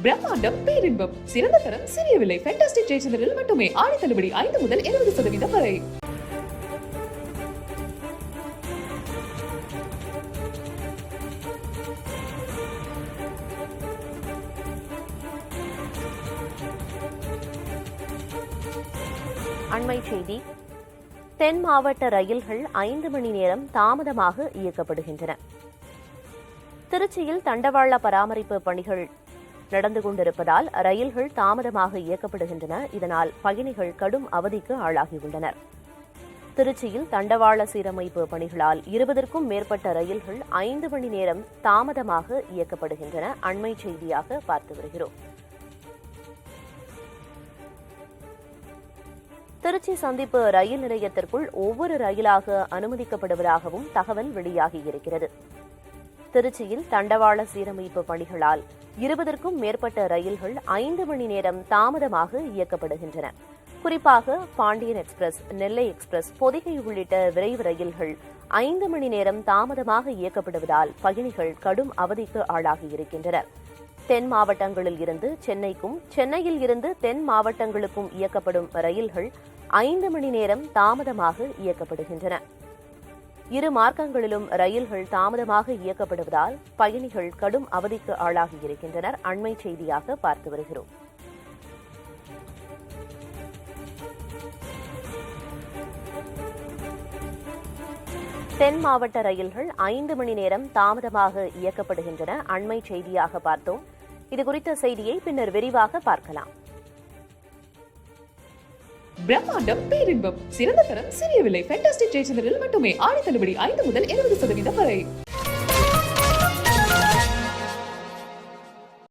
பிரம்மாண்டம் பேரின்பம் சிறந்த தரம் சிறிய விலை ஃபேண்டாஸ்டிக் ஜெயச்சந்திரில் மட்டுமே ஆடி தள்ளுபடி 5 முதல் 20% வரை. அண்மை செய்தி. தென் மாவட்ட ரயில்கள் 5 மணி நேரம் தாமதமாக இயக்கப்படுகின்றன. திருச்சியில் தண்டவாள பராமரிப்பு பணிகள் நடந்து கொண்டிருப்பதால் ரயில்கள் தாமதமாக இயக்கப்படுகின்றன. இதனால் பயணிகள் கடும் அவதிக்கு ஆளாகியுள்ளனர். திருச்சியில் தண்டவாள சீரமைப்பு பணிகளால் 20க்கும் மேற்பட்ட ரயில்கள் 5 மணி நேரம் தாமதமாக இயக்கப்படுகின்றன. அண்மை செய்தியாக பார்த்து வருகிறோம். திருச்சி சந்திப்பு ரயில் நிலையத்திற்குள் ஒவ்வொரு ரயிலாக அனுமதிக்கப்படுவதாகவும் தகவல் வெளியாகியிருக்கிறது. திருச்சியில் தண்டவாள சீரமைப்பு பணிகளால் 20க்கும் மேற்பட்ட ரயில்கள் 5 மணி நேரம் தாமதமாக இயக்கப்படுகின்றன. குறிப்பாக பாண்டியன் எக்ஸ்பிரஸ், நெல்லை எக்ஸ்பிரஸ், பொதிகை உள்ளிட்ட விரைவு ரயில்கள் 5 மணி நேரம் தாமதமாக இயக்கப்படுவதால் பயணிகள் கடும் அவதிக்கு ஆளாகியிருக்கின்றனர். தென் மாவட்டங்களில் இருந்து சென்னைக்கும், சென்னையில் இருந்து தென் மாவட்டங்களுக்கும் இயக்கப்படும் ரயில்கள் 5 மணி நேரம் தாமதமாக இயக்கப்படுகின்றன. இரு மார்க்கங்களிலும் ரயில்கள் தாமதமாக இயக்கப்படுவதால் பயணிகள் கடும் அவதிக்கு ஆளாகியிருக்கின்றனர். அண்மை செய்தியாக பார்த்து வருகிறோம். தென் மாவட்ட ரயில்கள் 5 மணி நேரம் தாமதமாக இயக்கப்படுகின்றன. அண்மை செய்தியாக பார்த்தோம். இதுகுறித்த செய்தியை பின்னர் விரிவாக பார்க்கலாம். பிரம்மாண்டம் பேரின்பம் சிறந்த தரம் சிறிய விலை ஃபேண்டாஸ்டிக் ஜெயச்சந்திரில் மட்டுமே ஆடி தள்ளுபடி 5 முதல் 20% வரை.